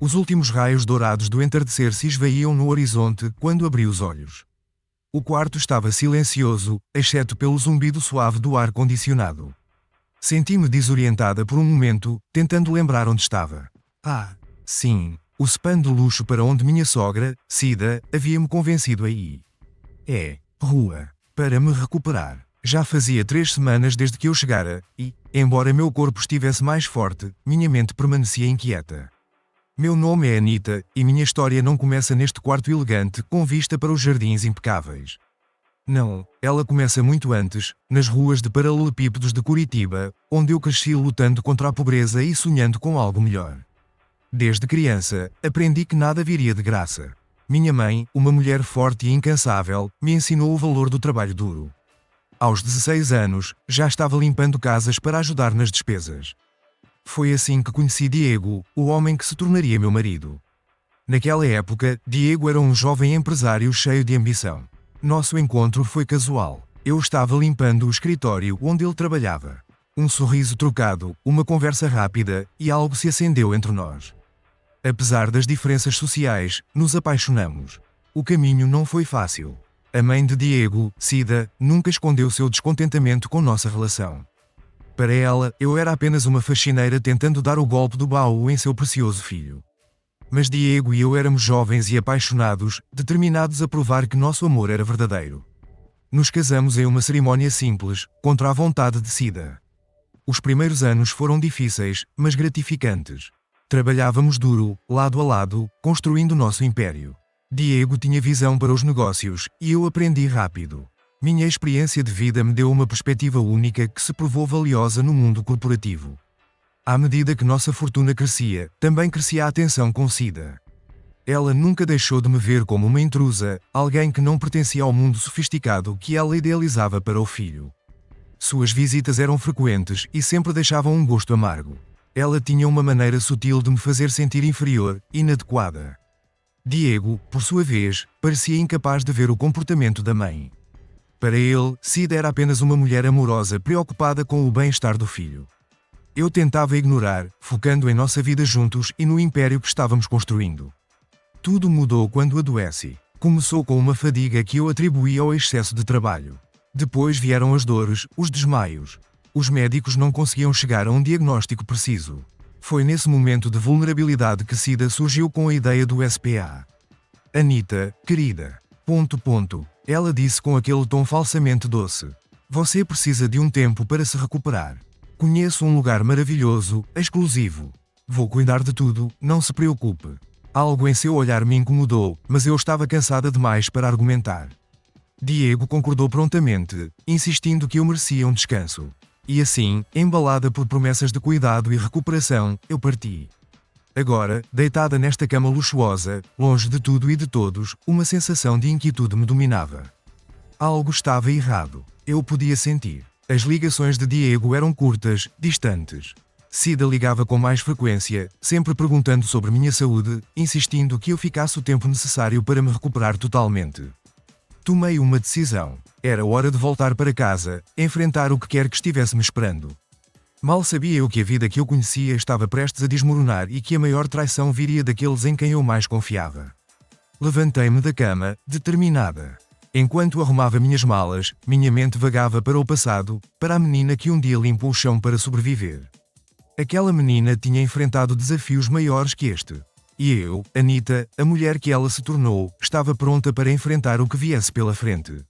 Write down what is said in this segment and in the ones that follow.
Os últimos raios dourados do entardecer se esvaíam no horizonte quando abri os olhos. O quarto estava silencioso, exceto pelo zumbido suave do ar-condicionado. Senti-me desorientada por um momento, tentando lembrar onde estava. Sim, o spa de luxo para onde minha sogra, Cida, havia-me convencido a ir. Rua. Para me recuperar. Já fazia 3 semanas desde que eu chegara, e, embora meu corpo estivesse mais forte, minha mente permanecia inquieta. Meu nome é Anita, e minha história não começa neste quarto elegante com vista para os jardins impecáveis. Não, ela começa muito antes, nas ruas de paralelepípedos de Curitiba, onde eu cresci lutando contra a pobreza e sonhando com algo melhor. Desde criança, aprendi que nada viria de graça. Minha mãe, uma mulher forte e incansável, me ensinou o valor do trabalho duro. Aos 16 anos, já estava limpando casas para ajudar nas despesas. Foi assim que conheci Diego, o homem que se tornaria meu marido. Naquela época, Diego era um jovem empresário cheio de ambição. Nosso encontro foi casual. Eu estava limpando o escritório onde ele trabalhava. Um sorriso trocado, uma conversa rápida, e algo se acendeu entre nós. Apesar das diferenças sociais, nos apaixonamos. O caminho não foi fácil. A mãe de Diego, Cida, nunca escondeu seu descontentamento com nossa relação. Para ela, eu era apenas uma faxineira tentando dar o golpe do baú em seu precioso filho. Mas Diego e eu éramos jovens e apaixonados, determinados a provar que nosso amor era verdadeiro. Nos casamos em uma cerimônia simples, contra a vontade de Cida. Os primeiros anos foram difíceis, mas gratificantes. Trabalhávamos duro, lado a lado, construindo nosso império. Diego tinha visão para os negócios, e eu aprendi rápido. Minha experiência de vida me deu uma perspectiva única que se provou valiosa no mundo corporativo. À medida que nossa fortuna crescia, também crescia a atenção com Cida. Ela nunca deixou de me ver como uma intrusa, alguém que não pertencia ao mundo sofisticado que ela idealizava para o filho. Suas visitas eram frequentes e sempre deixavam um gosto amargo. Ela tinha uma maneira sutil de me fazer sentir inferior, inadequada. Diego, por sua vez, parecia incapaz de ver o comportamento da mãe. Para ele, Cida era apenas uma mulher amorosa preocupada com o bem-estar do filho. Eu tentava ignorar, focando em nossa vida juntos e no império que estávamos construindo. Tudo mudou quando adoeci. Começou com uma fadiga que eu atribuía ao excesso de trabalho. Depois vieram as dores, os desmaios. Os médicos não conseguiam chegar a um diagnóstico preciso. Foi nesse momento de vulnerabilidade que Cida surgiu com a ideia do SPA. Anita, querida. Ela disse com aquele tom falsamente doce. Você precisa de um tempo para se recuperar. Conheço um lugar maravilhoso, exclusivo. Vou cuidar de tudo, não se preocupe. Algo em seu olhar me incomodou, mas eu estava cansada demais para argumentar. Diego concordou prontamente, insistindo que eu merecia um descanso. E assim, embalada por promessas de cuidado e recuperação, eu parti. Agora, deitada nesta cama luxuosa, longe de tudo e de todos, uma sensação de inquietude me dominava. Algo estava errado. Eu podia sentir. As ligações de Diego eram curtas, distantes. Cida ligava com mais frequência, sempre perguntando sobre minha saúde, insistindo que eu ficasse o tempo necessário para me recuperar totalmente. Tomei uma decisão. Era hora de voltar para casa, enfrentar o que quer que estivesse me esperando. Mal sabia eu que a vida que eu conhecia estava prestes a desmoronar e que a maior traição viria daqueles em quem eu mais confiava. Levantei-me da cama, determinada. Enquanto arrumava minhas malas, minha mente vagava para o passado, para a menina que um dia limpou o chão para sobreviver. Aquela menina tinha enfrentado desafios maiores que este. E eu, Anita, a mulher que ela se tornou, estava pronta para enfrentar o que viesse pela frente.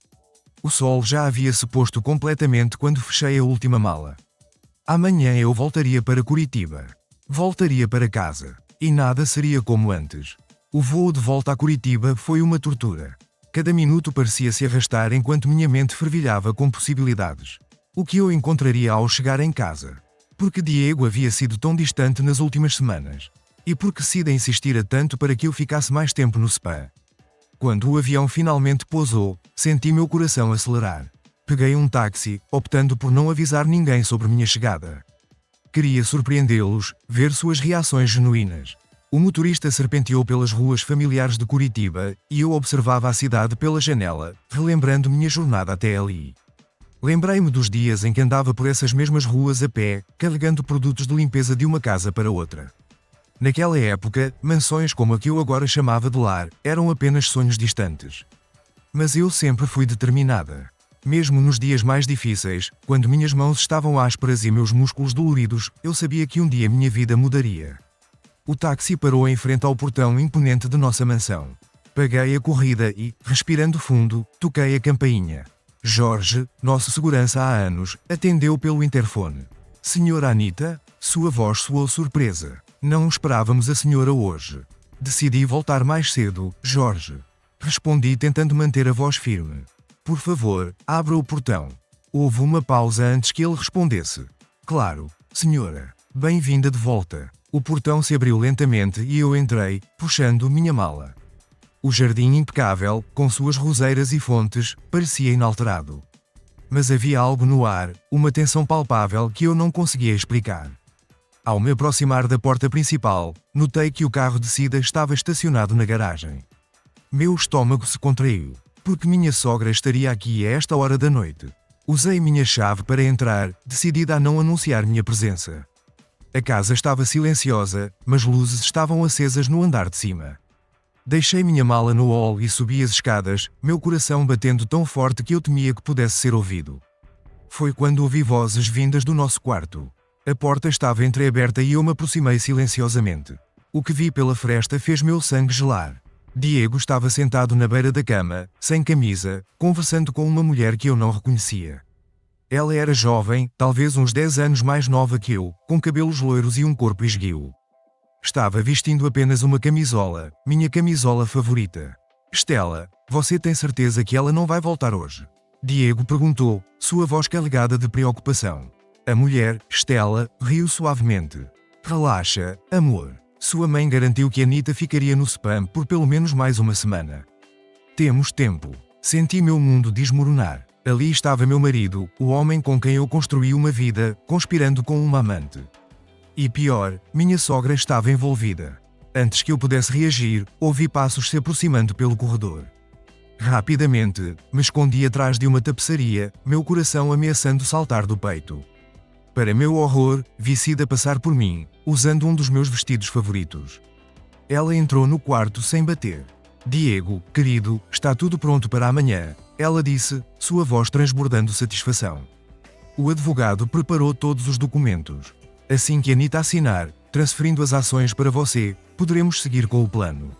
O sol já havia se posto completamente quando fechei a última mala. Amanhã eu voltaria para Curitiba. Voltaria para casa. E nada seria como antes. O voo de volta a Curitiba foi uma tortura. Cada minuto parecia se arrastar enquanto minha mente fervilhava com possibilidades. O que eu encontraria ao chegar em casa? Porque Diego havia sido tão distante nas últimas semanas? E porque Cida insistira tanto para que eu ficasse mais tempo no spa? Quando o avião finalmente pousou, senti meu coração acelerar. Peguei um táxi, optando por não avisar ninguém sobre minha chegada. Queria surpreendê-los, ver suas reações genuínas. O motorista serpenteou pelas ruas familiares de Curitiba e eu observava a cidade pela janela, relembrando minha jornada até ali. Lembrei-me dos dias em que andava por essas mesmas ruas a pé, carregando produtos de limpeza de uma casa para outra. Naquela época, mansões como a que eu agora chamava de lar, eram apenas sonhos distantes. Mas eu sempre fui determinada. Mesmo nos dias mais difíceis, quando minhas mãos estavam ásperas e meus músculos doloridos, eu sabia que um dia minha vida mudaria. O táxi parou em frente ao portão imponente de nossa mansão. Paguei a corrida e, respirando fundo, toquei a campainha. Jorge, nosso segurança há anos, atendeu pelo interfone. Senhora Anita? Sua voz soou surpresa. Não esperávamos a senhora hoje. Decidi voltar mais cedo, Jorge. Respondi tentando manter a voz firme. Por favor, abra o portão. Houve uma pausa antes que ele respondesse. Claro, senhora. Bem-vinda de volta. O portão se abriu lentamente e eu entrei, puxando minha mala. O jardim impecável, com suas roseiras e fontes, parecia inalterado. Mas havia algo no ar, uma tensão palpável que eu não conseguia explicar. Ao me aproximar da porta principal, notei que o carro de Cida estava estacionado na garagem. Meu estômago se contraiu. Porque minha sogra estaria aqui a esta hora da noite. Usei minha chave para entrar, decidida a não anunciar minha presença. A casa estava silenciosa, mas luzes estavam acesas no andar de cima. Deixei minha mala no hall e subi as escadas, meu coração batendo tão forte que eu temia que pudesse ser ouvido. Foi quando ouvi vozes vindas do nosso quarto. A porta estava entreaberta e eu me aproximei silenciosamente. O que vi pela fresta fez meu sangue gelar. Diego estava sentado na beira da cama, sem camisa, conversando com uma mulher que eu não reconhecia. Ela era jovem, talvez uns 10 anos mais nova que eu, com cabelos loiros e um corpo esguio. Estava vestindo apenas uma camisola, minha camisola favorita. Estela, você tem certeza que ela não vai voltar hoje? Diego perguntou, sua voz carregada de preocupação. A mulher, Estela, riu suavemente. Relaxa, amor. Sua mãe garantiu que Anita ficaria no spam por pelo menos mais uma semana. Temos tempo. Senti meu mundo desmoronar. Ali estava meu marido, o homem com quem eu construí uma vida, conspirando com uma amante. E pior, minha sogra estava envolvida. Antes que eu pudesse reagir, ouvi passos se aproximando pelo corredor. Rapidamente, me escondi atrás de uma tapeçaria, meu coração ameaçando saltar do peito. Para meu horror, vi Cida passar por mim, usando um dos meus vestidos favoritos. Ela entrou no quarto sem bater. Diego, querido, está tudo pronto para amanhã, ela disse, sua voz transbordando satisfação. O advogado preparou todos os documentos. Assim que Anita assinar, transferindo as ações para você, poderemos seguir com o plano.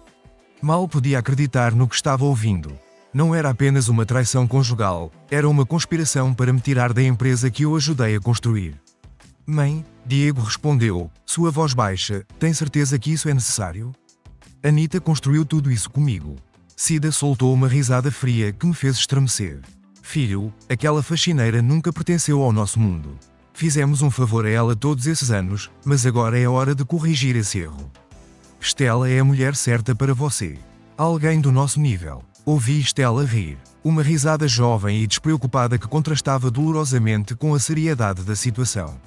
Mal podia acreditar no que estava ouvindo. Não era apenas uma traição conjugal, era uma conspiração para me tirar da empresa que eu ajudei a construir. Mãe, Diego respondeu, sua voz baixa, tem certeza que isso é necessário? Anita construiu tudo isso comigo. Cida soltou uma risada fria que me fez estremecer. Filho, aquela faxineira nunca pertenceu ao nosso mundo. Fizemos um favor a ela todos esses anos, mas agora é a hora de corrigir esse erro. Estela é a mulher certa para você. Alguém do nosso nível. Ouvi Estela rir. Uma risada jovem e despreocupada que contrastava dolorosamente com a seriedade da situação.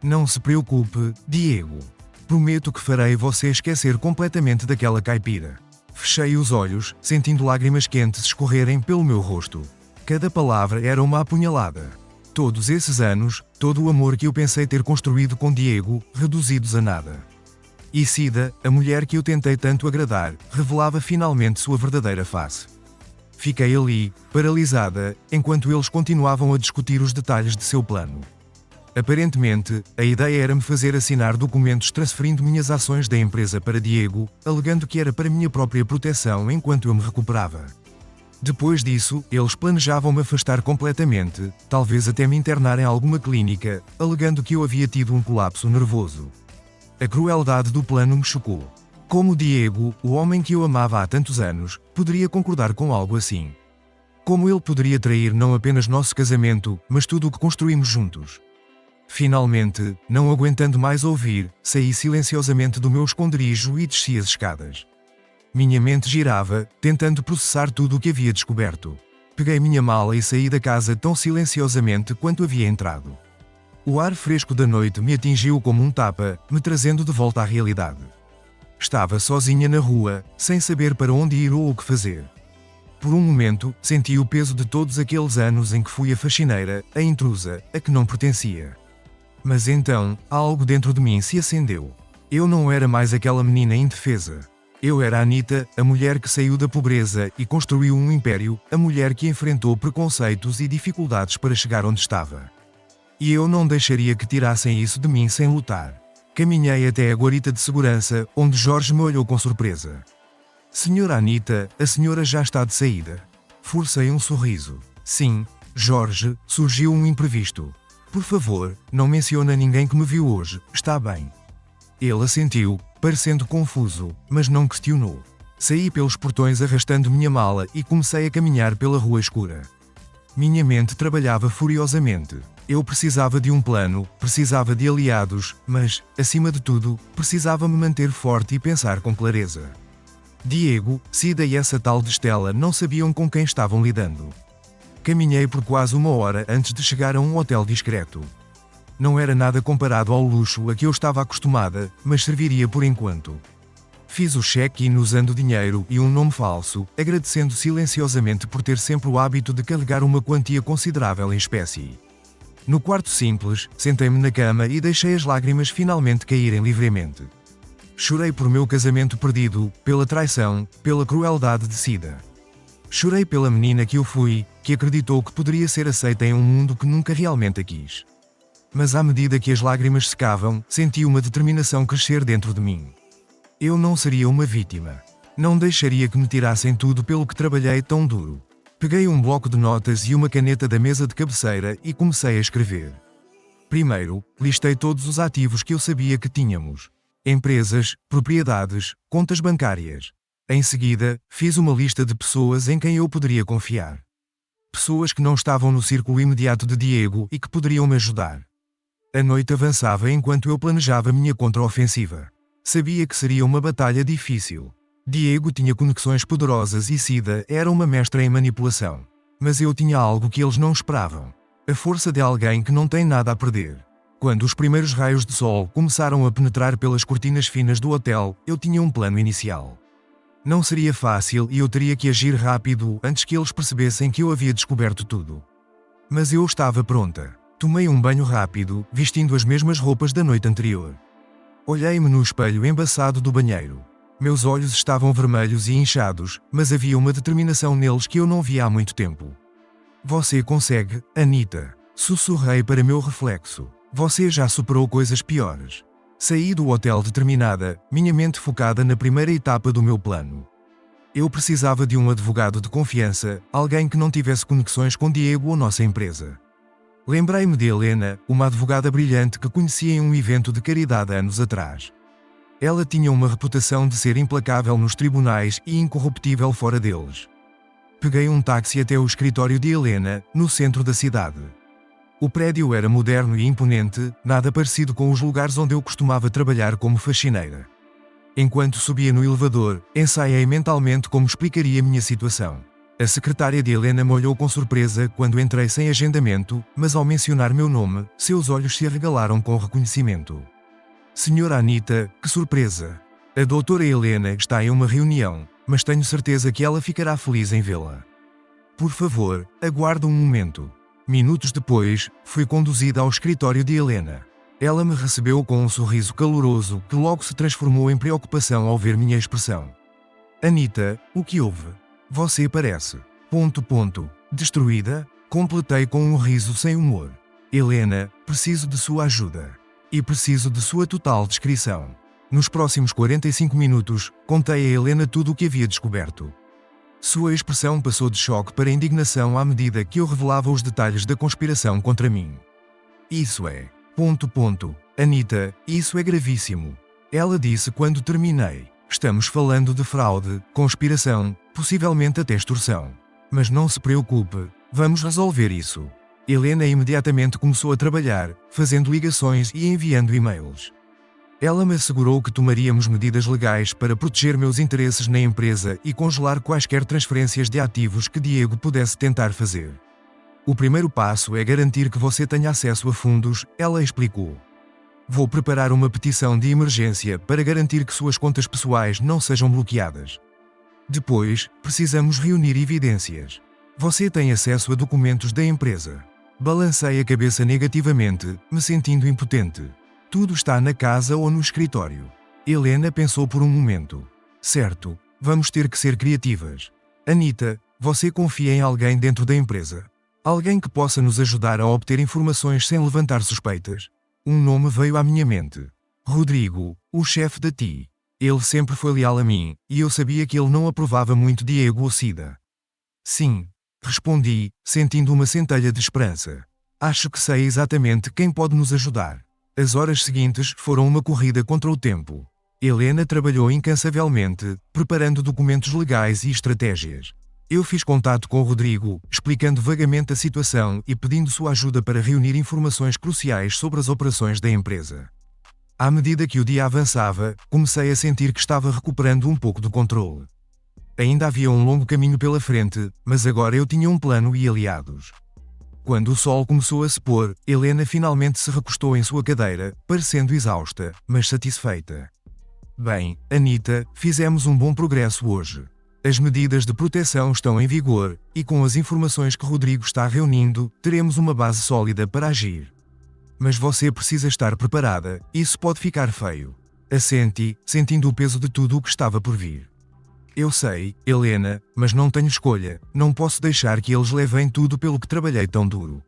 Não se preocupe, Diego. Prometo que farei você esquecer completamente daquela caipira. Fechei os olhos, sentindo lágrimas quentes escorrerem pelo meu rosto. Cada palavra era uma apunhalada. Todos esses anos, todo o amor que eu pensei ter construído com Diego, reduzidos a nada. E Cida, a mulher que eu tentei tanto agradar, revelava finalmente sua verdadeira face. Fiquei ali, paralisada, enquanto eles continuavam a discutir os detalhes de seu plano. Aparentemente, a ideia era me fazer assinar documentos transferindo minhas ações da empresa para Diego, alegando que era para minha própria proteção enquanto eu me recuperava. Depois disso, eles planejavam me afastar completamente, talvez até me internar em alguma clínica, alegando que eu havia tido um colapso nervoso. A crueldade do plano me chocou. Como Diego, o homem que eu amava há tantos anos, poderia concordar com algo assim? Como ele poderia trair não apenas nosso casamento, mas tudo o que construímos juntos? Finalmente, não aguentando mais ouvir, saí silenciosamente do meu esconderijo e desci as escadas. Minha mente girava, tentando processar tudo o que havia descoberto. Peguei minha mala e saí da casa tão silenciosamente quanto havia entrado. O ar fresco da noite me atingiu como um tapa, me trazendo de volta à realidade. Estava sozinha na rua, sem saber para onde ir ou o que fazer. Por um momento, senti o peso de todos aqueles anos em que fui a faxineira, a intrusa, a que não pertencia. Mas então, algo dentro de mim se acendeu. Eu não era mais aquela menina indefesa. Eu era a Anita, a mulher que saiu da pobreza e construiu um império, a mulher que enfrentou preconceitos e dificuldades para chegar onde estava. E eu não deixaria que tirassem isso de mim sem lutar. Caminhei até a guarita de segurança, onde Jorge me olhou com surpresa. Senhora Anita, a senhora já está de saída. Forcei um sorriso. Sim, Jorge, surgiu um imprevisto. Por favor, não mencione a ninguém que me viu hoje, está bem? Ele assentiu, parecendo confuso, mas não questionou. Saí pelos portões arrastando minha mala e comecei a caminhar pela rua escura. Minha mente trabalhava furiosamente. Eu precisava de um plano, precisava de aliados, mas, acima de tudo, precisava me manter forte e pensar com clareza. Diego, Cida e essa tal de Estela não sabiam com quem estavam lidando. Caminhei por quase 1 hora antes de chegar a um hotel discreto. Não era nada comparado ao luxo a que eu estava acostumada, mas serviria por enquanto. Fiz o check-in usando dinheiro e um nome falso, agradecendo silenciosamente por ter sempre o hábito de carregar uma quantia considerável em espécie. No quarto simples, sentei-me na cama e deixei as lágrimas finalmente caírem livremente. Chorei por meu casamento perdido, pela traição, pela crueldade de Cida. Chorei pela menina que eu fui, que acreditou que poderia ser aceita em um mundo que nunca realmente a quis. Mas à medida que as lágrimas secavam, senti uma determinação crescer dentro de mim. Eu não seria uma vítima. Não deixaria que me tirassem tudo pelo que trabalhei tão duro. Peguei um bloco de notas e uma caneta da mesa de cabeceira e comecei a escrever. Primeiro, listei todos os ativos que eu sabia que tínhamos. Empresas, propriedades, contas bancárias. Em seguida, fiz uma lista de pessoas em quem eu poderia confiar. Pessoas que não estavam no círculo imediato de Diego e que poderiam me ajudar. A noite avançava enquanto eu planejava minha contraofensiva. Sabia que seria uma batalha difícil. Diego tinha conexões poderosas e Cida era uma mestra em manipulação. Mas eu tinha algo que eles não esperavam. A força de alguém que não tem nada a perder. Quando os primeiros raios de sol começaram a penetrar pelas cortinas finas do hotel, eu tinha um plano inicial. Não seria fácil e eu teria que agir rápido antes que eles percebessem que eu havia descoberto tudo. Mas eu estava pronta. Tomei um banho rápido, vestindo as mesmas roupas da noite anterior. Olhei-me no espelho embaçado do banheiro. Meus olhos estavam vermelhos e inchados, mas havia uma determinação neles que eu não via há muito tempo. Você consegue, Anita. Sussurrei para meu reflexo. Você já superou coisas piores. Saí do hotel determinada, minha mente focada na primeira etapa do meu plano. Eu precisava de um advogado de confiança, alguém que não tivesse conexões com Diego ou nossa empresa. Lembrei-me de Helena, uma advogada brilhante que conhecia em um evento de caridade anos atrás. Ela tinha uma reputação de ser implacável nos tribunais e incorruptível fora deles. Peguei um táxi até o escritório de Helena, no centro da cidade. O prédio era moderno e imponente, nada parecido com os lugares onde eu costumava trabalhar como faxineira. Enquanto subia no elevador, ensaiei mentalmente como explicaria minha situação. A secretária de Helena me olhou com surpresa quando entrei sem agendamento, mas ao mencionar meu nome, seus olhos se arregalaram com reconhecimento. Senhora Anita, que surpresa! A doutora Helena está em uma reunião, mas tenho certeza que ela ficará feliz em vê-la. Por favor, aguarde um momento. Minutos depois, fui conduzida ao escritório de Helena. Ela me recebeu com um sorriso caloroso que logo se transformou em preocupação ao ver minha expressão. Anita, o que houve? Você parece... Destruída? Completei com um riso sem humor. Helena, preciso de sua ajuda. E preciso de sua total descrição. Nos próximos 45 minutos, contei a Helena tudo o que havia descoberto. Sua expressão passou de choque para indignação à medida que eu revelava os detalhes da conspiração contra mim. Isso é... Anita, isso é gravíssimo. Ela disse quando terminei. Estamos falando de fraude, conspiração, possivelmente até extorsão. Mas não se preocupe, vamos resolver isso. Helena imediatamente começou a trabalhar, fazendo ligações e enviando e-mails. Ela me assegurou que tomaríamos medidas legais para proteger meus interesses na empresa e congelar quaisquer transferências de ativos que Diego pudesse tentar fazer. O primeiro passo é garantir que você tenha acesso a fundos, ela explicou. Vou preparar uma petição de emergência para garantir que suas contas pessoais não sejam bloqueadas. Depois, precisamos reunir evidências. Você tem acesso a documentos da empresa. Balancei a cabeça negativamente, me sentindo impotente. Tudo está na casa ou no escritório. Helena pensou por um momento. Certo, vamos ter que ser criativas. Anita, você confia em alguém dentro da empresa? Alguém que possa nos ajudar a obter informações sem levantar suspeitas? Um nome veio à minha mente. Rodrigo, o chefe da TI. Ele sempre foi leal a mim, e eu sabia que ele não aprovava muito Diego ou Cida. Sim, respondi, sentindo uma centelha de esperança. Acho que sei exatamente quem pode nos ajudar. As horas seguintes foram uma corrida contra o tempo. Helena trabalhou incansavelmente, preparando documentos legais e estratégias. Eu fiz contato com o Rodrigo, explicando vagamente a situação e pedindo sua ajuda para reunir informações cruciais sobre as operações da empresa. À medida que o dia avançava, comecei a sentir que estava recuperando um pouco do controle. Ainda havia um longo caminho pela frente, mas agora eu tinha um plano e aliados. Quando o sol começou a se pôr, Helena finalmente se recostou em sua cadeira, parecendo exausta, mas satisfeita. Bem, Anita, fizemos um bom progresso hoje. As medidas de proteção estão em vigor, e com as informações que Rodrigo está reunindo, teremos uma base sólida para agir. Mas você precisa estar preparada, isso pode ficar feio. Assenti, sentindo o peso de tudo o que estava por vir. Eu sei, Helena, mas não tenho escolha, não posso deixar que eles levem tudo pelo que trabalhei tão duro.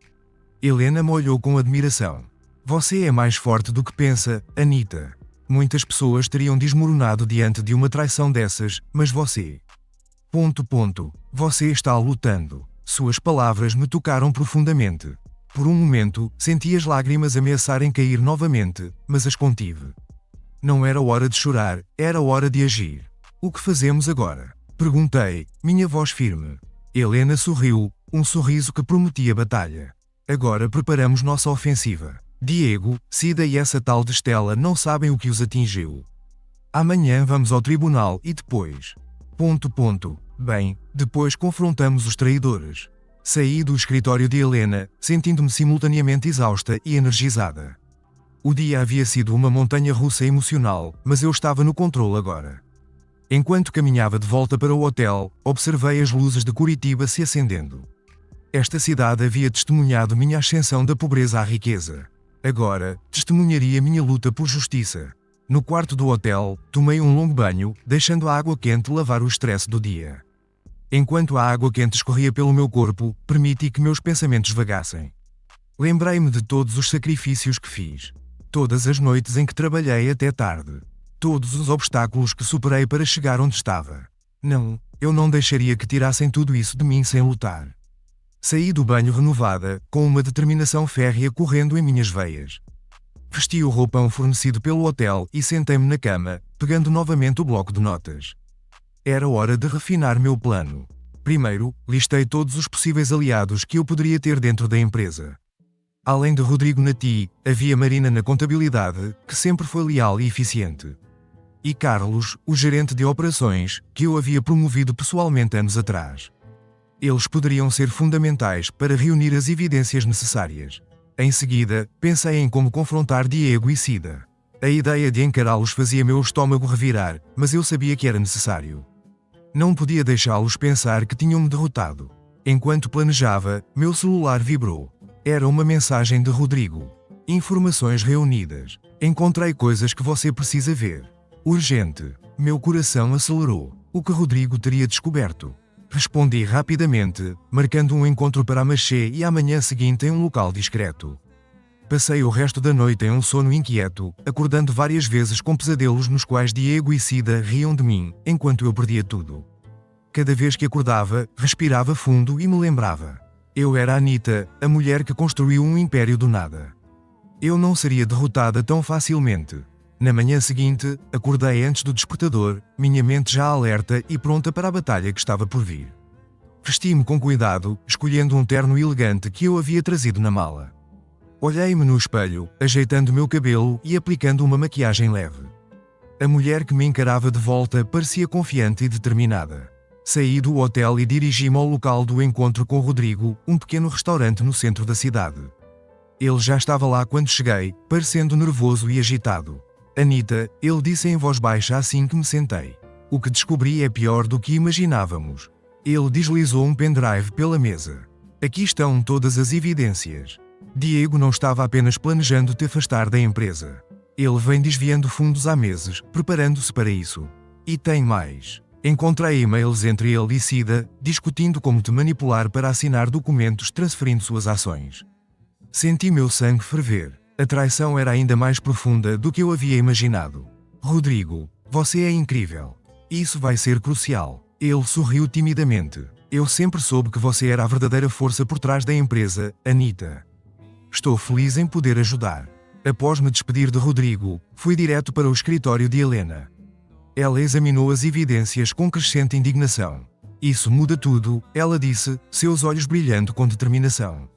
Helena me olhou com admiração. Você é mais forte do que pensa, Anita. Muitas pessoas teriam desmoronado diante de uma traição dessas, mas você... Você está lutando. Suas palavras me tocaram profundamente. Por um momento, senti as lágrimas ameaçarem cair novamente, mas as contive. Não era hora de chorar, era hora de agir. O que fazemos agora? Perguntei, minha voz firme. Helena sorriu, um sorriso que prometia batalha. Agora preparamos nossa ofensiva. Diego, Cida e essa tal de Stella não sabem o que os atingiu. Amanhã vamos ao tribunal e depois... Bem, depois confrontamos os traidores. Saí do escritório de Helena, sentindo-me simultaneamente exausta e energizada. O dia havia sido uma montanha-russa emocional, mas eu estava no controle agora. Enquanto caminhava de volta para o hotel, observei as luzes de Curitiba se acendendo. Esta cidade havia testemunhado minha ascensão da pobreza à riqueza. Agora, testemunharia minha luta por justiça. No quarto do hotel, tomei um longo banho, deixando a água quente lavar o estresse do dia. Enquanto a água quente escorria pelo meu corpo, permiti que meus pensamentos vagassem. Lembrei-me de todos os sacrifícios que fiz. Todas as noites em que trabalhei até tarde. Todos os obstáculos que superei para chegar onde estava. Não, eu não deixaria que tirassem tudo isso de mim sem lutar. Saí do banho renovada, com uma determinação férrea correndo em minhas veias. Vesti o roupão fornecido pelo hotel e sentei-me na cama, pegando novamente o bloco de notas. Era hora de refinar meu plano. Primeiro, listei todos os possíveis aliados que eu poderia ter dentro da empresa. Além de Rodrigo na TI, havia Marina na contabilidade, que sempre foi leal e eficiente. E Carlos, o gerente de operações, que eu havia promovido pessoalmente anos atrás. Eles poderiam ser fundamentais para reunir as evidências necessárias. Em seguida, pensei em como confrontar Diego e Cida. A ideia de encará-los fazia meu estômago revirar, mas eu sabia que era necessário. Não podia deixá-los pensar que tinham-me derrotado. Enquanto planejava, meu celular vibrou. Era uma mensagem de Rodrigo. Informações reunidas. Encontrei coisas que você precisa ver. Urgente. Meu coração acelerou. O que Rodrigo teria descoberto? Respondi rapidamente, marcando um encontro para a Machê e à manhã seguinte em um local discreto. Passei o resto da noite em um sono inquieto, acordando várias vezes com pesadelos nos quais Diego e Cida riam de mim, enquanto eu perdia tudo. Cada vez que acordava, respirava fundo e me lembrava. Eu era a Anita, a mulher que construiu um império do nada. Eu não seria derrotada tão facilmente. Na manhã seguinte, acordei antes do despertador, minha mente já alerta e pronta para a batalha que estava por vir. Vesti-me com cuidado, escolhendo um terno elegante que eu havia trazido na mala. Olhei-me no espelho, ajeitando meu cabelo e aplicando uma maquiagem leve. A mulher que me encarava de volta parecia confiante e determinada. Saí do hotel e dirigi-me ao local do encontro com Rodrigo, um pequeno restaurante no centro da cidade. Ele já estava lá quando cheguei, parecendo nervoso e agitado. Anita, ele disse em voz baixa assim que me sentei. O que descobri é pior do que imaginávamos. Ele deslizou um pendrive pela mesa. Aqui estão todas as evidências. Diego não estava apenas planejando te afastar da empresa. Ele vem desviando fundos há meses, preparando-se para isso. E tem mais. Encontrei e-mails entre ele e Cida, discutindo como te manipular para assinar documentos transferindo suas ações. Senti meu sangue ferver. A traição era ainda mais profunda do que eu havia imaginado. Rodrigo, você é incrível. Isso vai ser crucial. Ele sorriu timidamente. Eu sempre soube que você era a verdadeira força por trás da empresa, Anita. Estou feliz em poder ajudar. Após me despedir de Rodrigo, fui direto para o escritório de Helena. Ela examinou as evidências com crescente indignação. Isso muda tudo, ela disse, seus olhos brilhando com determinação.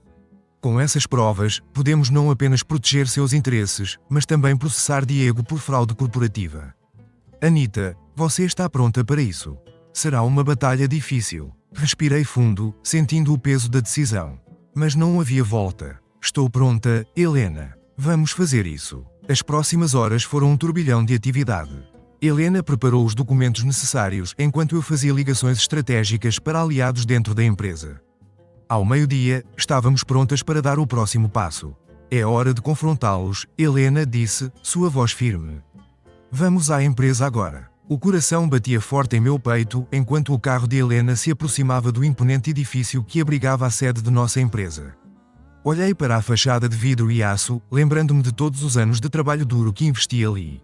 Com essas provas, podemos não apenas proteger seus interesses, mas também processar Diego por fraude corporativa. Anita, você está pronta para isso. Será uma batalha difícil. Respirei fundo, sentindo o peso da decisão. Mas não havia volta. Estou pronta, Helena. Vamos fazer isso. As próximas horas foram um turbilhão de atividade. Helena preparou os documentos necessários enquanto eu fazia ligações estratégicas para aliados dentro da empresa. Ao meio-dia, estávamos prontas para dar o próximo passo. É hora de confrontá-los, Helena disse, sua voz firme. Vamos à empresa agora. O coração batia forte em meu peito enquanto o carro de Helena se aproximava do imponente edifício que abrigava a sede de nossa empresa. Olhei para a fachada de vidro e aço, lembrando-me de todos os anos de trabalho duro que investi ali.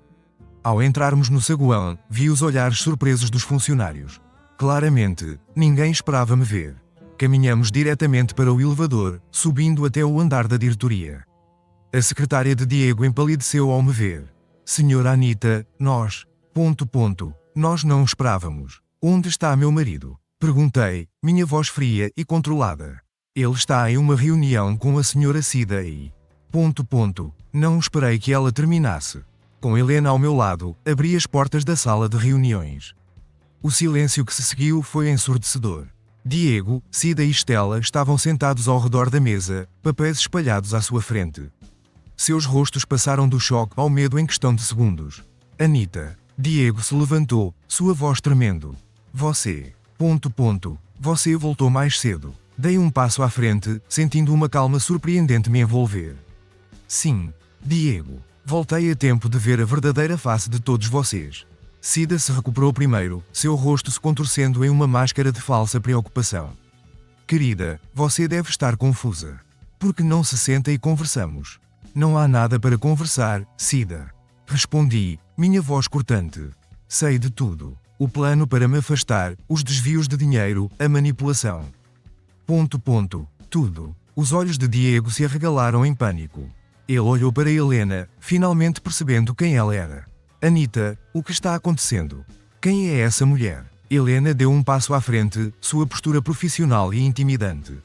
Ao entrarmos no saguão, vi os olhares surpresos dos funcionários. Claramente, ninguém esperava me ver. Caminhamos diretamente para o elevador, subindo até o andar da diretoria. A secretária de Diego empalideceu ao me ver. Senhora Anita, nós... Nós não esperávamos. Onde está meu marido? Perguntei, minha voz fria e controlada. Ele está em uma reunião com a senhora Cida e... Não esperei que ela terminasse. Com Helena ao meu lado, abri as portas da sala de reuniões. O silêncio que se seguiu foi ensurdecedor. Diego, Cida e Estela estavam sentados ao redor da mesa, papéis espalhados à sua frente. Seus rostos passaram do choque ao medo em questão de segundos. Anita. Diego se levantou, sua voz tremendo. Você. Você voltou mais cedo. Dei um passo à frente, sentindo uma calma surpreendente me envolver. Sim, Diego. Voltei a tempo de ver a verdadeira face de todos vocês. Cida se recuperou primeiro, seu rosto se contorcendo em uma máscara de falsa preocupação. Querida, você deve estar confusa. Por que não se senta e conversamos? Não há nada para conversar, Cida. Respondi, minha voz cortante. Sei de tudo. O plano para me afastar, os desvios de dinheiro, a manipulação. Tudo. Os olhos de Diego se arregalaram em pânico. Ele olhou para Helena, finalmente percebendo quem ela era. Anita, o que está acontecendo? Quem é essa mulher? Helena deu um passo à frente, sua postura profissional e intimidante.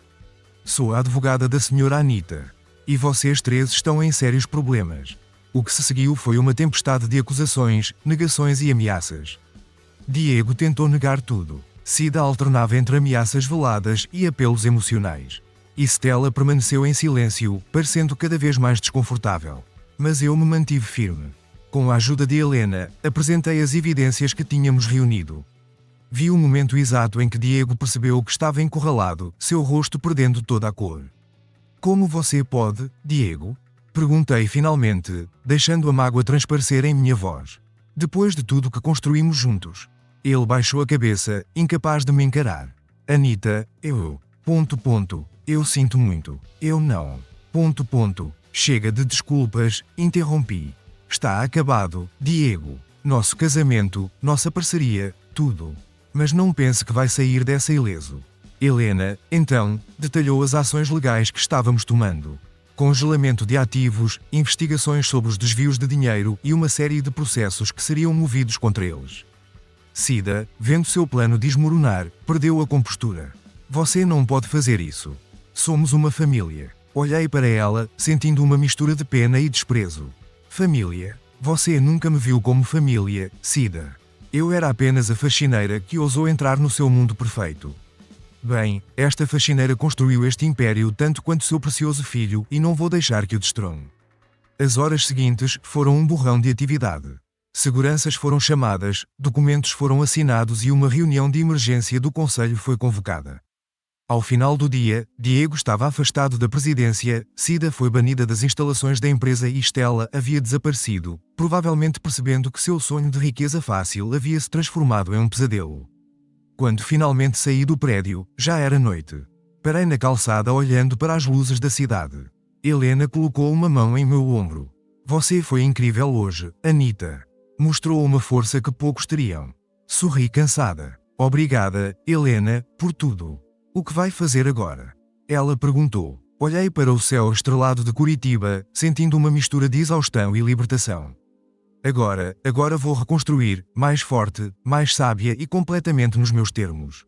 Sou a advogada da senhora Anita. E vocês três estão em sérios problemas. O que se seguiu foi uma tempestade de acusações, negações e ameaças. Diego tentou negar tudo. Cida alternava entre ameaças veladas e apelos emocionais. E Stella permaneceu em silêncio, parecendo cada vez mais desconfortável. Mas eu me mantive firme. Com a ajuda de Helena, apresentei as evidências que tínhamos reunido. Vi o momento exato em que Diego percebeu que estava encurralado, seu rosto perdendo toda a cor. Como você pode, Diego? Perguntei finalmente, deixando a mágoa transparecer em minha voz. Depois de tudo que construímos juntos. Ele baixou a cabeça, incapaz de me encarar. Anita, eu... Eu sinto muito. Eu não... Chega de desculpas, interrompi. Está acabado, Diego. Nosso casamento, nossa parceria, tudo. Mas não pense que vai sair dessa ileso. Helena, então, detalhou as ações legais que estávamos tomando. Congelamento de ativos, investigações sobre os desvios de dinheiro e uma série de processos que seriam movidos contra eles. Cida, vendo seu plano desmoronar, perdeu a compostura. Você não pode fazer isso. Somos uma família. Olhei para ela, sentindo uma mistura de pena e desprezo. Família? Você nunca me viu como família, Cida. Eu era apenas a faxineira que ousou entrar no seu mundo perfeito. Bem, esta faxineira construiu este império tanto quanto seu precioso filho e não vou deixar que o destrone. As horas seguintes foram um borrão de atividade. Seguranças foram chamadas, documentos foram assinados e uma reunião de emergência do conselho foi convocada. Ao final do dia, Diego estava afastado da presidência, Cida foi banida das instalações da empresa e Stella havia desaparecido, provavelmente percebendo que seu sonho de riqueza fácil havia se transformado em um pesadelo. Quando finalmente saí do prédio, já era noite. Parei na calçada olhando para as luzes da cidade. Helena colocou uma mão em meu ombro. Você foi incrível hoje, Anita. Mostrou uma força que poucos teriam. Sorri cansada. Obrigada, Helena, por tudo. O que vai fazer agora? Ela perguntou. Olhei para o céu estrelado de Curitiba, sentindo uma mistura de exaustão e libertação. Agora vou reconstruir, mais forte, mais sábia e completamente nos meus termos.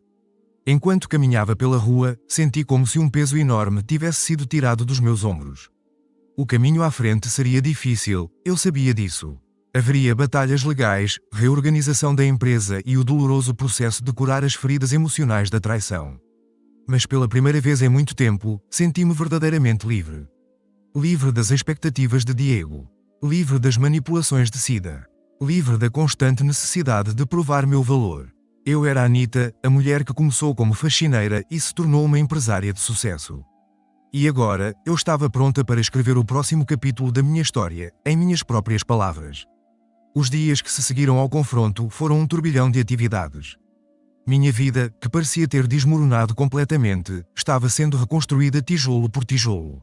Enquanto caminhava pela rua, senti como se um peso enorme tivesse sido tirado dos meus ombros. O caminho à frente seria difícil, eu sabia disso. Haveria batalhas legais, reorganização da empresa e o doloroso processo de curar as feridas emocionais da traição. Mas pela primeira vez em muito tempo, senti-me verdadeiramente livre. Livre das expectativas de Diego. Livre das manipulações de Cida. Livre da constante necessidade de provar meu valor. Eu era a Anita, a mulher que começou como faxineira e se tornou uma empresária de sucesso. E agora, eu estava pronta para escrever o próximo capítulo da minha história, em minhas próprias palavras. Os dias que se seguiram ao confronto foram um turbilhão de atividades. Minha vida, que parecia ter desmoronado completamente, estava sendo reconstruída tijolo por tijolo.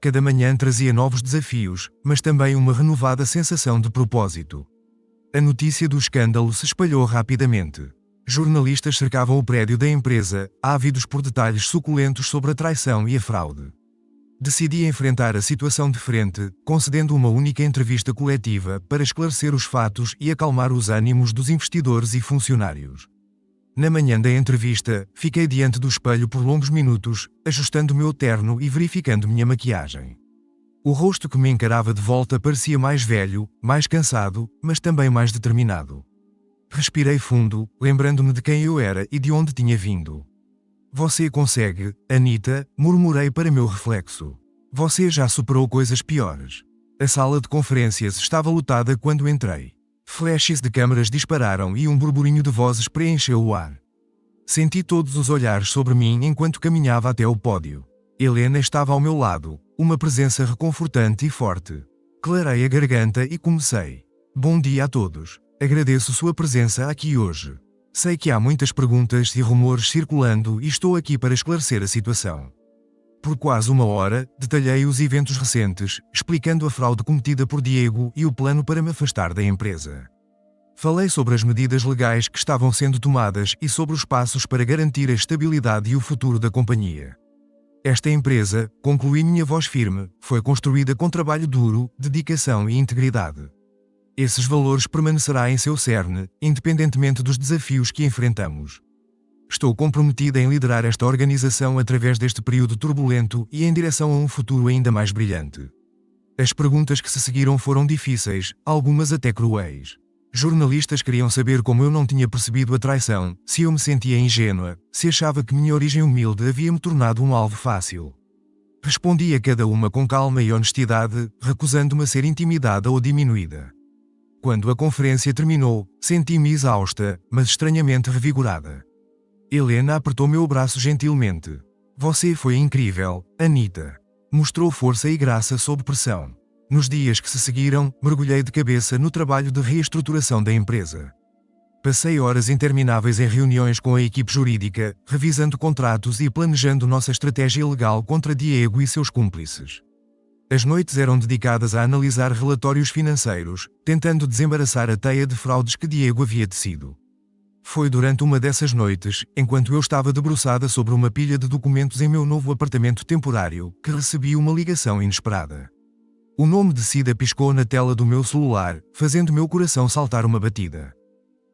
Cada manhã trazia novos desafios, mas também uma renovada sensação de propósito. A notícia do escândalo se espalhou rapidamente. Jornalistas cercavam o prédio da empresa, ávidos por detalhes suculentos sobre a traição e a fraude. Decidi enfrentar a situação de frente, concedendo uma única entrevista coletiva para esclarecer os fatos e acalmar os ânimos dos investidores e funcionários. Na manhã da entrevista, fiquei diante do espelho por longos minutos, ajustando meu terno e verificando minha maquiagem. O rosto que me encarava de volta parecia mais velho, mais cansado, mas também mais determinado. Respirei fundo, lembrando-me de quem eu era e de onde tinha vindo. Você consegue, Anita, murmurei para meu reflexo. Você já superou coisas piores. A sala de conferências estava lotada quando entrei. Flashes de câmaras dispararam e um burburinho de vozes preencheu o ar. Senti todos os olhares sobre mim enquanto caminhava até o pódio. Helena estava ao meu lado, uma presença reconfortante e forte. Clarei a garganta e comecei. Bom dia a todos. Agradeço sua presença aqui hoje. Sei que há muitas perguntas e rumores circulando e estou aqui para esclarecer a situação. Por quase uma hora, detalhei os eventos recentes, explicando a fraude cometida por Diego e o plano para me afastar da empresa. Falei sobre as medidas legais que estavam sendo tomadas e sobre os passos para garantir a estabilidade e o futuro da companhia. Esta empresa, concluí minha voz firme, foi construída com trabalho duro, dedicação e integridade. Esses valores permanecerão em seu cerne, independentemente dos desafios que enfrentamos. Estou comprometida em liderar esta organização através deste período turbulento e em direção a um futuro ainda mais brilhante. As perguntas que se seguiram foram difíceis, algumas até cruéis. Jornalistas queriam saber como eu não tinha percebido a traição, se eu me sentia ingênua, se achava que minha origem humilde havia me tornado um alvo fácil. Respondi a cada uma com calma e honestidade, recusando-me a ser intimidada ou diminuída. Quando a conferência terminou, senti-me exausta, mas estranhamente revigorada. Helena apertou meu braço gentilmente. Você foi incrível, Anita. Mostrou força e graça sob pressão. Nos dias que se seguiram, mergulhei de cabeça no trabalho de reestruturação da empresa. Passei horas intermináveis em reuniões com a equipe jurídica, revisando contratos e planejando nossa estratégia legal contra Diego e seus cúmplices. As noites eram dedicadas a analisar relatórios financeiros, tentando desembaraçar a teia de fraudes que Diego havia tecido. Foi durante uma dessas noites, enquanto eu estava debruçada sobre uma pilha de documentos em meu novo apartamento temporário, que recebi uma ligação inesperada. O nome de Cida piscou na tela do meu celular, fazendo meu coração saltar uma batida.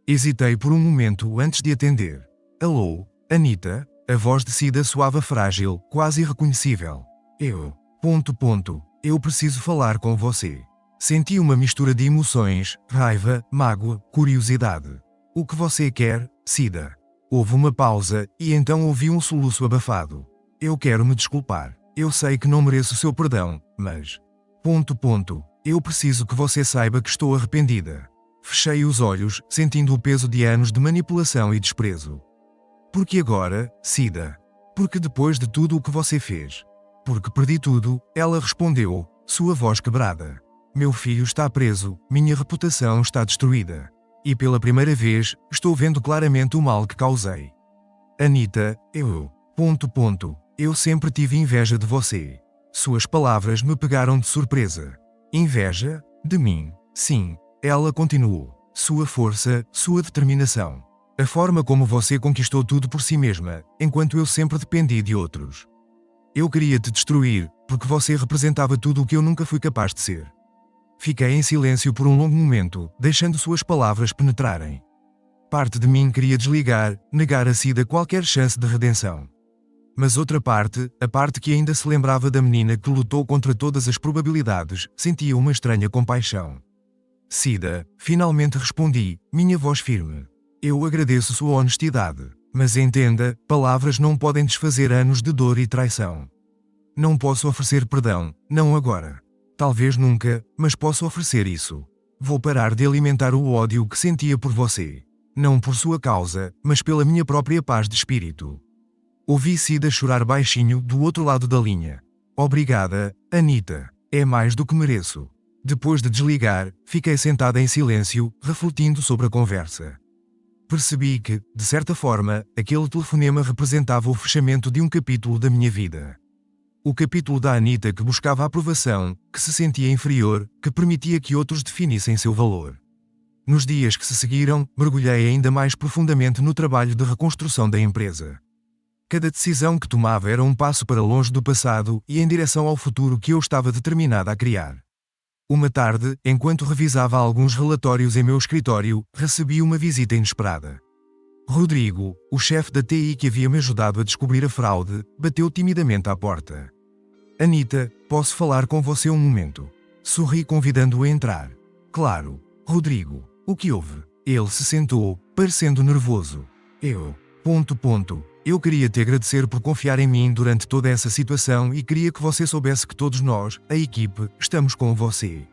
Hesitei por um momento antes de atender. Alô, Anita? A voz de Cida soava frágil, quase irreconhecível. Eu preciso falar com você. Senti uma mistura de emoções, raiva, mágoa, curiosidade. O que você quer, Cida? Houve uma pausa, e então ouvi um soluço abafado. Eu quero me desculpar. Eu sei que não mereço seu perdão, mas... Eu preciso que você saiba que estou arrependida. Fechei os olhos, sentindo o peso de anos de manipulação e desprezo. Por que agora, Cida? Porque depois de tudo o que você fez. Porque perdi tudo, ela respondeu, sua voz quebrada. Meu filho está preso, minha reputação está destruída. E pela primeira vez, estou vendo claramente o mal que causei. Anita, eu. Eu sempre tive inveja de você. Suas palavras me pegaram de surpresa. Inveja? De mim? Sim, ela continuou. Sua força, sua determinação. A forma como você conquistou tudo por si mesma, enquanto eu sempre dependi de outros. Eu queria te destruir, porque você representava tudo o que eu nunca fui capaz de ser. Fiquei em silêncio por um longo momento, deixando suas palavras penetrarem. Parte de mim queria desligar, negar a Cida qualquer chance de redenção. Mas outra parte, a parte que ainda se lembrava da menina que lutou contra todas as probabilidades, sentia uma estranha compaixão. Cida, finalmente respondi, minha voz firme. Eu agradeço sua honestidade. Mas entenda, palavras não podem desfazer anos de dor e traição. Não posso oferecer perdão, não agora. Talvez nunca, mas posso oferecer isso. Vou parar de alimentar o ódio que sentia por você. Não por sua causa, mas pela minha própria paz de espírito. Ouvi Cida chorar baixinho do outro lado da linha. Obrigada, Anita. É mais do que mereço. Depois de desligar, fiquei sentada em silêncio, refletindo sobre a conversa. Percebi que, de certa forma, aquele telefonema representava o fechamento de um capítulo da minha vida. O capítulo da Anita que buscava aprovação, que se sentia inferior, que permitia que outros definissem seu valor. Nos dias que se seguiram, mergulhei ainda mais profundamente no trabalho de reconstrução da empresa. Cada decisão que tomava era um passo para longe do passado e em direção ao futuro que eu estava determinada a criar. Uma tarde, enquanto revisava alguns relatórios em meu escritório, recebi uma visita inesperada. Rodrigo, o chefe da TI que havia me ajudado a descobrir a fraude, bateu timidamente à porta. Anita, posso falar com você um momento? Sorri convidando-o a entrar. Claro. Rodrigo, o que houve? Ele se sentou, parecendo nervoso. Eu queria te agradecer por confiar em mim durante toda essa situação e queria que você soubesse que todos nós, a equipe, estamos com você.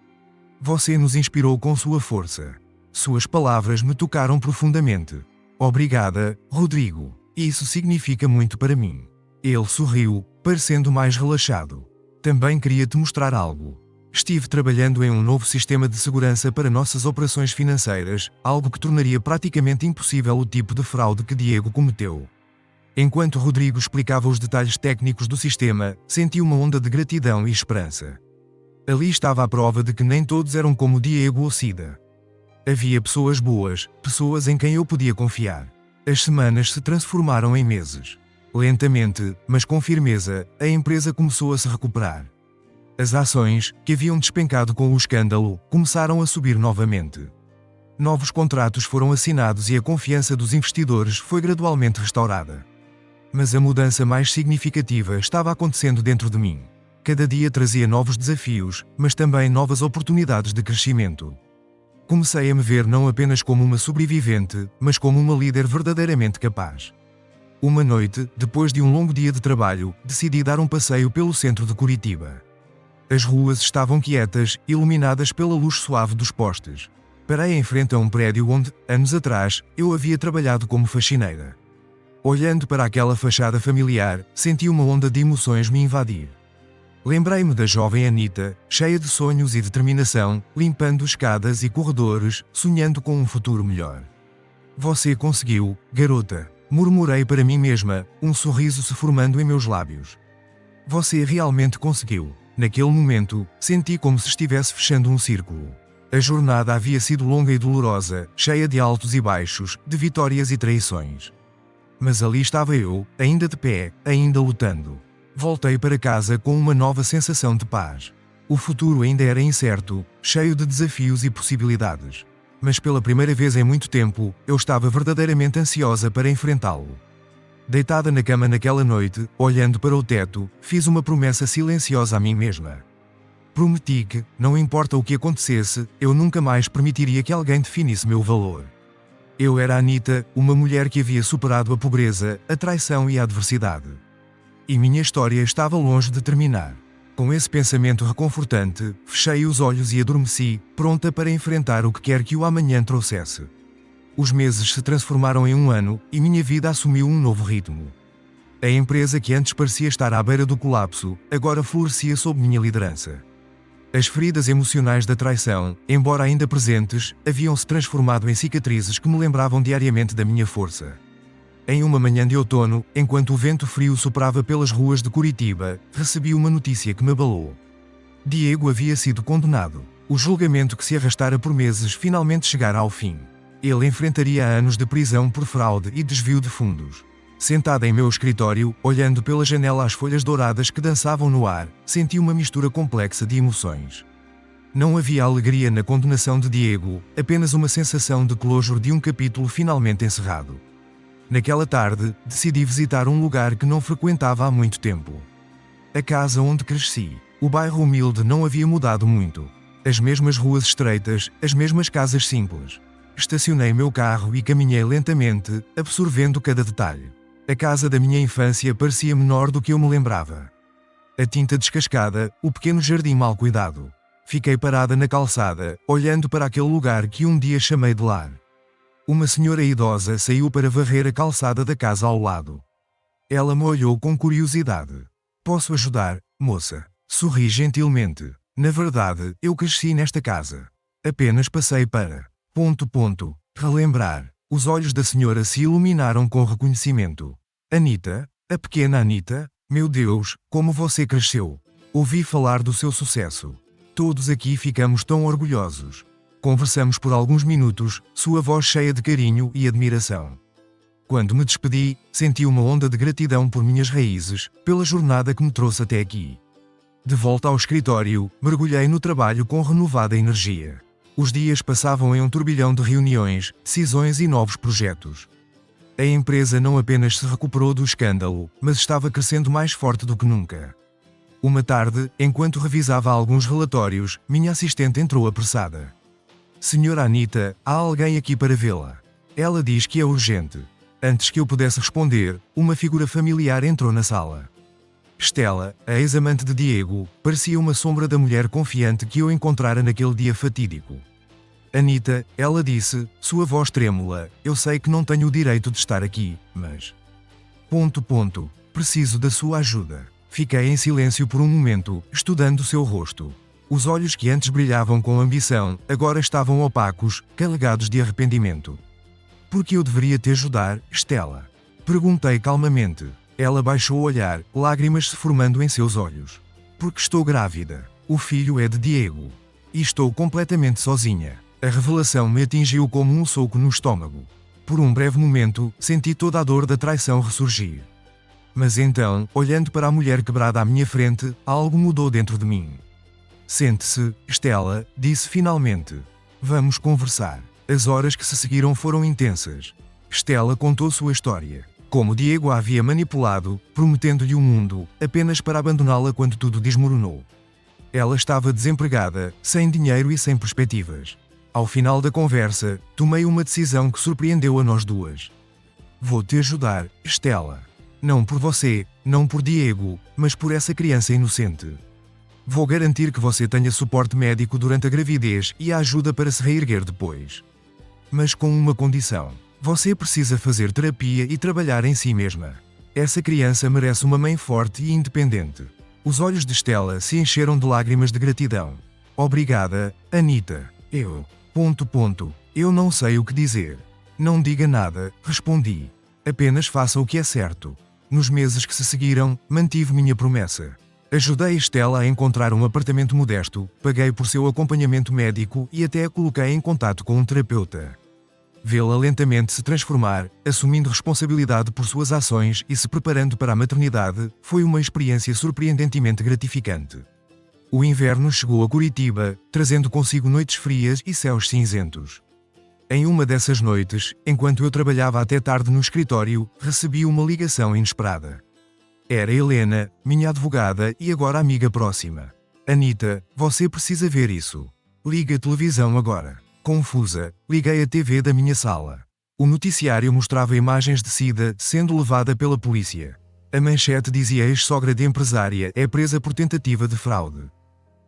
Você nos inspirou com sua força. Suas palavras me tocaram profundamente. Obrigada, Rodrigo. Isso significa muito para mim. Ele sorriu, parecendo mais relaxado. Também queria te mostrar algo. Estive trabalhando em um novo sistema de segurança para nossas operações financeiras, algo que tornaria praticamente impossível o tipo de fraude que Diego cometeu. Enquanto Rodrigo explicava os detalhes técnicos do sistema, senti uma onda de gratidão e esperança. Ali estava a prova de que nem todos eram como Diego ou Cida. Havia pessoas boas, pessoas em quem eu podia confiar. As semanas se transformaram em meses. Lentamente, mas com firmeza, a empresa começou a se recuperar. As ações, que haviam despencado com o escândalo, começaram a subir novamente. Novos contratos foram assinados e a confiança dos investidores foi gradualmente restaurada. Mas a mudança mais significativa estava acontecendo dentro de mim. Cada dia trazia novos desafios, mas também novas oportunidades de crescimento. Comecei a me ver não apenas como uma sobrevivente, mas como uma líder verdadeiramente capaz. Uma noite, depois de um longo dia de trabalho, decidi dar um passeio pelo centro de Curitiba. As ruas estavam quietas, iluminadas pela luz suave dos postes. Parei em frente a um prédio onde, anos atrás, eu havia trabalhado como faxineira. Olhando para aquela fachada familiar, senti uma onda de emoções me invadir. Lembrei-me da jovem Anita, cheia de sonhos e determinação, limpando escadas e corredores, sonhando com um futuro melhor. Você conseguiu, garota, murmurei para mim mesma, um sorriso se formando em meus lábios. Você realmente conseguiu. Naquele momento, senti como se estivesse fechando um círculo. A jornada havia sido longa e dolorosa, cheia de altos e baixos, de vitórias e traições. Mas ali estava eu, ainda de pé, ainda lutando. Voltei para casa com uma nova sensação de paz. O futuro ainda era incerto, cheio de desafios e possibilidades. Mas pela primeira vez em muito tempo, eu estava verdadeiramente ansiosa para enfrentá-lo. Deitada na cama naquela noite, olhando para o teto, fiz uma promessa silenciosa a mim mesma. Prometi que, não importa o que acontecesse, eu nunca mais permitiria que alguém definisse meu valor. Eu era Anita, uma mulher que havia superado a pobreza, a traição e a adversidade. E minha história estava longe de terminar. Com esse pensamento reconfortante, fechei os olhos e adormeci, pronta para enfrentar o que quer que o amanhã trouxesse. Os meses se transformaram em um ano, e minha vida assumiu um novo ritmo. A empresa que antes parecia estar à beira do colapso, agora florescia sob minha liderança. As feridas emocionais da traição, embora ainda presentes, haviam-se transformado em cicatrizes que me lembravam diariamente da minha força. Em uma manhã de outono, enquanto o vento frio soprava pelas ruas de Curitiba, recebi uma notícia que me abalou. Diego havia sido condenado. O julgamento que se arrastara por meses finalmente chegara ao fim. Ele enfrentaria anos de prisão por fraude e desvio de fundos. Sentada em meu escritório, olhando pela janela as folhas douradas que dançavam no ar, senti uma mistura complexa de emoções. Não havia alegria na condenação de Diego, apenas uma sensação de closure de um capítulo finalmente encerrado. Naquela tarde, decidi visitar um lugar que não frequentava há muito tempo. A casa onde cresci. O bairro humilde não havia mudado muito. As mesmas ruas estreitas, as mesmas casas simples. Estacionei meu carro e caminhei lentamente, absorvendo cada detalhe. A casa da minha infância parecia menor do que eu me lembrava. A tinta descascada, o pequeno jardim mal cuidado. Fiquei parada na calçada, olhando para aquele lugar que um dia chamei de lar. Uma senhora idosa saiu para varrer a calçada da casa ao lado. Ela me olhou com curiosidade. Posso ajudar, moça? Sorri gentilmente. Na verdade, eu cresci nesta casa. Apenas passei para... relembrar. Os olhos da senhora se iluminaram com reconhecimento. Anita? A pequena Anita? Meu Deus, como você cresceu! Ouvi falar do seu sucesso. Todos aqui ficamos tão orgulhosos. Conversamos por alguns minutos, sua voz cheia de carinho e admiração. Quando me despedi, senti uma onda de gratidão por minhas raízes, pela jornada que me trouxe até aqui. De volta ao escritório, mergulhei no trabalho com renovada energia. Os dias passavam em um turbilhão de reuniões, decisões e novos projetos. A empresa não apenas se recuperou do escândalo, mas estava crescendo mais forte do que nunca. Uma tarde, enquanto revisava alguns relatórios, minha assistente entrou apressada. Senhora Anita, há alguém aqui para vê-la. Ela diz que é urgente. Antes que eu pudesse responder, uma figura familiar entrou na sala. Stella, a ex-amante de Diego, parecia uma sombra da mulher confiante que eu encontrara naquele dia fatídico. Anita, ela disse, sua voz trêmula, eu sei que não tenho o direito de estar aqui, mas... Preciso da sua ajuda. Fiquei em silêncio por um momento, estudando seu rosto. Os olhos que antes brilhavam com ambição, agora estavam opacos, carregados de arrependimento. Por que eu deveria te ajudar, Stella? Perguntei calmamente. Ela baixou o olhar, lágrimas se formando em seus olhos. Porque estou grávida. O filho é de Diego. E estou completamente sozinha. A revelação me atingiu como um soco no estômago. Por um breve momento, senti toda a dor da traição ressurgir. Mas então, olhando para a mulher quebrada à minha frente, algo mudou dentro de mim. Sente-se, Stella, disse finalmente. Vamos conversar. As horas que se seguiram foram intensas. Stella contou sua história. Como Diego a havia manipulado, prometendo-lhe o mundo, apenas para abandoná-la quando tudo desmoronou. Ela estava desempregada, sem dinheiro e sem perspectivas. Ao final da conversa, tomei uma decisão que surpreendeu a nós duas. Vou te ajudar, Stella. Não por você, não por Diego, mas por essa criança inocente. Vou garantir que você tenha suporte médico durante a gravidez e a ajuda para se reerguer depois. Mas com uma condição. Você precisa fazer terapia e trabalhar em si mesma. Essa criança merece uma mãe forte e independente. Os olhos de Stella se encheram de lágrimas de gratidão. Obrigada, Anita. Eu não sei o que dizer. Não diga nada, respondi. Apenas faça o que é certo. Nos meses que se seguiram, mantive minha promessa. Ajudei Stella a encontrar um apartamento modesto, paguei por seu acompanhamento médico e até a coloquei em contato com um terapeuta. Vê-la lentamente se transformar, assumindo responsabilidade por suas ações e se preparando para a maternidade, foi uma experiência surpreendentemente gratificante. O inverno chegou a Curitiba, trazendo consigo noites frias e céus cinzentos. Em uma dessas noites, enquanto eu trabalhava até tarde no escritório, recebi uma ligação inesperada. Era Helena, minha advogada e agora amiga próxima. Anita, você precisa ver isso. Liga a televisão agora. Confusa, liguei a TV da minha sala. O noticiário mostrava imagens de Cida sendo levada pela polícia. A manchete dizia: ex-sogra de empresária é presa por tentativa de fraude.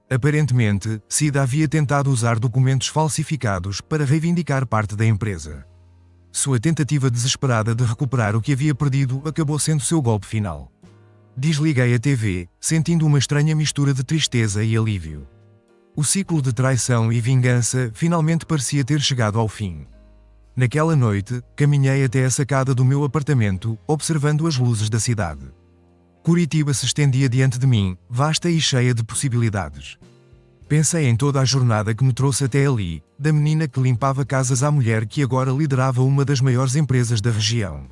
Aparentemente, Cida havia tentado usar documentos falsificados para reivindicar parte da empresa. Sua tentativa desesperada de recuperar o que havia perdido acabou sendo seu golpe final. Desliguei a TV, sentindo uma estranha mistura de tristeza e alívio. O ciclo de traição e vingança finalmente parecia ter chegado ao fim. Naquela noite, caminhei até a sacada do meu apartamento, observando as luzes da cidade. Curitiba se estendia diante de mim, vasta e cheia de possibilidades. Pensei em toda a jornada que me trouxe até ali, da menina que limpava casas à mulher que agora liderava uma das maiores empresas da região.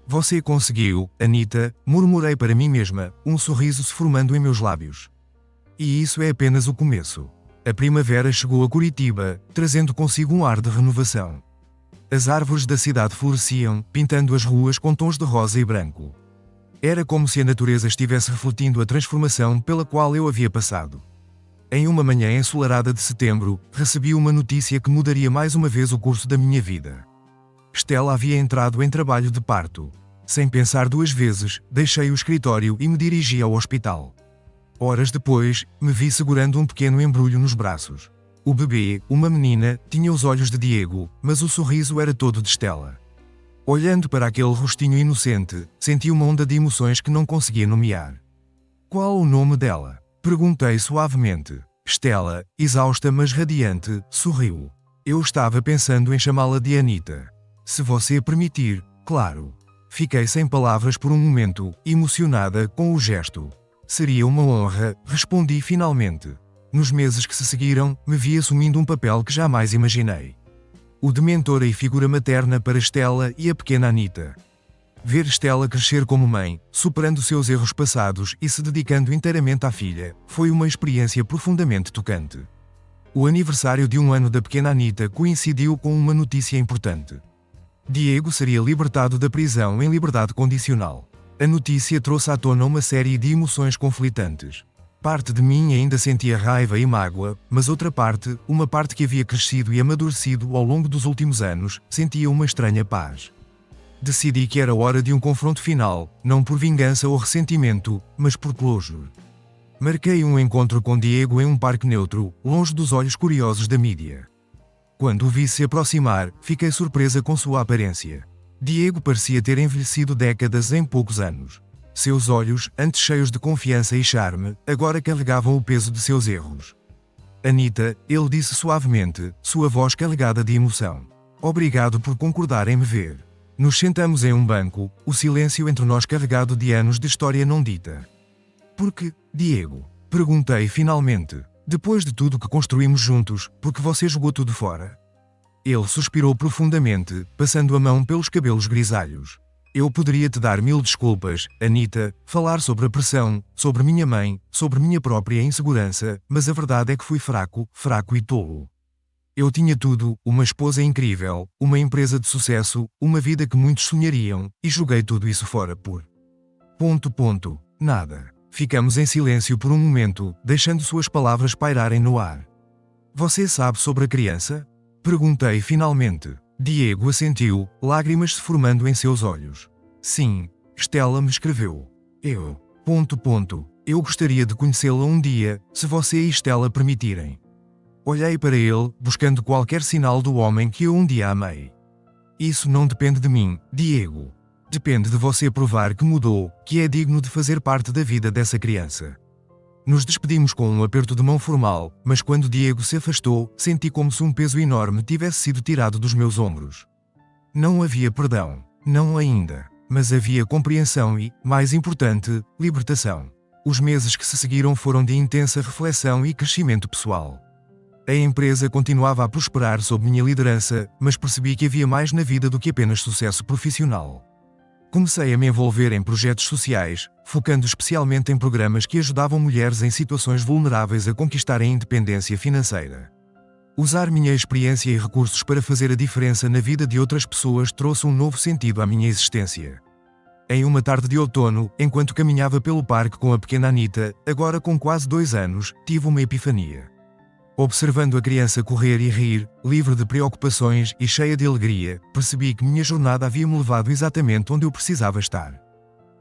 Você conseguiu, Anita, murmurei para mim mesma, um sorriso se formando em meus lábios. E isso é apenas o começo. A primavera chegou a Curitiba, trazendo consigo um ar de renovação. As árvores da cidade floresciam, pintando as ruas com tons de rosa e branco. Era como se a natureza estivesse refletindo a transformação pela qual eu havia passado. Em uma manhã ensolarada de setembro, recebi uma notícia que mudaria mais uma vez o curso da minha vida. Stella havia entrado em trabalho de parto. Sem pensar duas vezes, deixei o escritório e me dirigi ao hospital. Horas depois, me vi segurando um pequeno embrulho nos braços. O bebê, uma menina, tinha os olhos de Diego, mas o sorriso era todo de Stella. Olhando para aquele rostinho inocente, senti uma onda de emoções que não conseguia nomear. Qual o nome dela? Perguntei suavemente. Stella, exausta mas radiante, sorriu. Eu estava pensando em chamá-la de Anita. Se você permitir, claro. Fiquei sem palavras por um momento, emocionada com o gesto. Seria uma honra, respondi finalmente. Nos meses que se seguiram, me vi assumindo um papel que jamais imaginei. O de mentora e figura materna para Stella e a pequena Anita. Ver Stella crescer como mãe, superando seus erros passados e se dedicando inteiramente à filha, foi uma experiência profundamente tocante. O aniversário de 1 ano da pequena Anita coincidiu com uma notícia importante. Diego seria libertado da prisão em liberdade condicional. A notícia trouxe à tona uma série de emoções conflitantes. Parte de mim ainda sentia raiva e mágoa, mas outra parte, uma parte que havia crescido e amadurecido ao longo dos últimos anos, sentia uma estranha paz. Decidi que era hora de um confronto final, não por vingança ou ressentimento, mas por closure. Marquei um encontro com Diego em um parque neutro, longe dos olhos curiosos da mídia. Quando o vi se aproximar, fiquei surpresa com sua aparência. Diego parecia ter envelhecido décadas em poucos anos. Seus olhos, antes cheios de confiança e charme, agora carregavam o peso de seus erros. Anita, ele disse suavemente, sua voz carregada de emoção. Obrigado por concordar em me ver. Nos sentamos em um banco, o silêncio entre nós carregado de anos de história não dita. Por que, Diego? Perguntei finalmente. Depois de tudo que construímos juntos, por que você jogou tudo fora? Ele suspirou profundamente, passando a mão pelos cabelos grisalhos. Eu poderia te dar 1000 desculpas, Anita, falar sobre a pressão, sobre minha mãe, sobre minha própria insegurança, mas a verdade é que fui fraco e tolo. Eu tinha tudo, uma esposa incrível, uma empresa de sucesso, uma vida que muitos sonhariam, e joguei tudo isso fora por... Nada. Ficamos em silêncio por um momento, deixando suas palavras pairarem no ar. Você sabe sobre a criança? Perguntei finalmente. Diego assentiu, lágrimas se formando em seus olhos. Sim, Stella me escreveu. Eu. Eu gostaria de conhecê-la um dia, se você e Stella permitirem. Olhei para ele, buscando qualquer sinal do homem que eu um dia amei. Isso não depende de mim, Diego. Depende de você provar que mudou, que é digno de fazer parte da vida dessa criança. Nos despedimos com um aperto de mão formal, mas quando Diego se afastou, senti como se um peso enorme tivesse sido tirado dos meus ombros. Não havia perdão, não ainda, mas havia compreensão e, mais importante, libertação. Os meses que se seguiram foram de intensa reflexão e crescimento pessoal. A empresa continuava a prosperar sob minha liderança, mas percebi que havia mais na vida do que apenas sucesso profissional. Comecei a me envolver em projetos sociais, focando especialmente em programas que ajudavam mulheres em situações vulneráveis a conquistarem independência financeira. Usar minha experiência e recursos para fazer a diferença na vida de outras pessoas trouxe um novo sentido à minha existência. Em uma tarde de outono, enquanto caminhava pelo parque com a pequena Anita, agora com quase 2 anos, tive uma epifania. Observando a criança correr e rir, livre de preocupações e cheia de alegria, percebi que minha jornada havia-me levado exatamente onde eu precisava estar.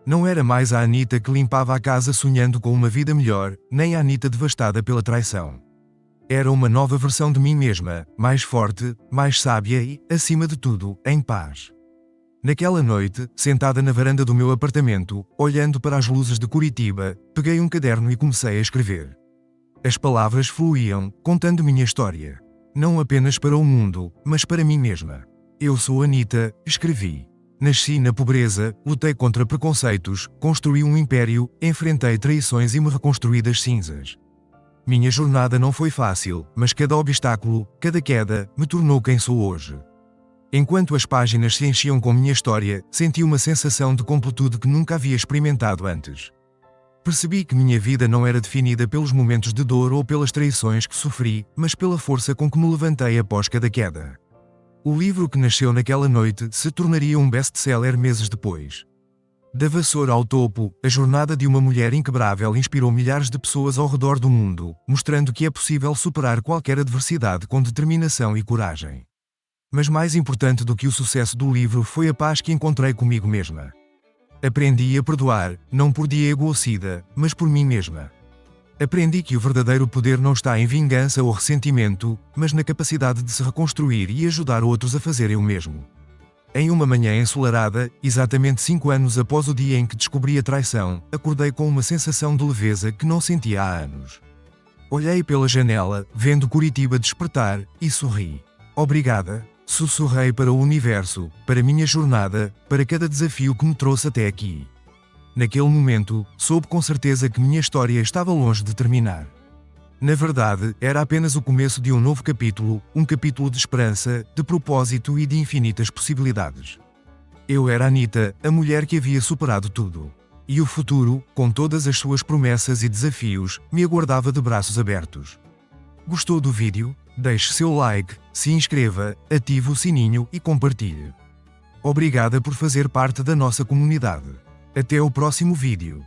Não era mais a Anita que limpava a casa sonhando com uma vida melhor, nem a Anita devastada pela traição. Era uma nova versão de mim mesma, mais forte, mais sábia e, acima de tudo, em paz. Naquela noite, sentada na varanda do meu apartamento, olhando para as luzes de Curitiba, peguei um caderno e comecei a escrever. As palavras fluíam, contando minha história. Não apenas para o mundo, mas para mim mesma. Eu sou Anita, escrevi. Nasci na pobreza, lutei contra preconceitos, construí um império, enfrentei traições e me reconstruí das cinzas. Minha jornada não foi fácil, mas cada obstáculo, cada queda, me tornou quem sou hoje. Enquanto as páginas se enchiam com minha história, senti uma sensação de completude que nunca havia experimentado antes. Percebi que minha vida não era definida pelos momentos de dor ou pelas traições que sofri, mas pela força com que me levantei após cada queda. O livro que nasceu naquela noite se tornaria um best-seller meses depois. Da vassoura ao topo, a jornada de uma mulher inquebrável inspirou milhares de pessoas ao redor do mundo, mostrando que é possível superar qualquer adversidade com determinação e coragem. Mas mais importante do que o sucesso do livro foi a paz que encontrei comigo mesma. Aprendi a perdoar, não por Diego ou Cida, mas por mim mesma. Aprendi que o verdadeiro poder não está em vingança ou ressentimento, mas na capacidade de se reconstruir e ajudar outros a fazerem o mesmo. Em uma manhã ensolarada, exatamente 5 anos após o dia em que descobri a traição, acordei com uma sensação de leveza que não sentia há anos. Olhei pela janela, vendo Curitiba despertar, e sorri. Obrigada, sussurrei para o universo, para minha jornada, para cada desafio que me trouxe até aqui. Naquele momento, soube com certeza que minha história estava longe de terminar. Na verdade, era apenas o começo de um novo capítulo, um capítulo de esperança, de propósito e de infinitas possibilidades. Eu era Anita, a mulher que havia superado tudo. E o futuro, com todas as suas promessas e desafios, me aguardava de braços abertos. Gostou do vídeo? Deixe seu like, se inscreva, ative o sininho e compartilhe. Obrigada por fazer parte da nossa comunidade. Até o próximo vídeo.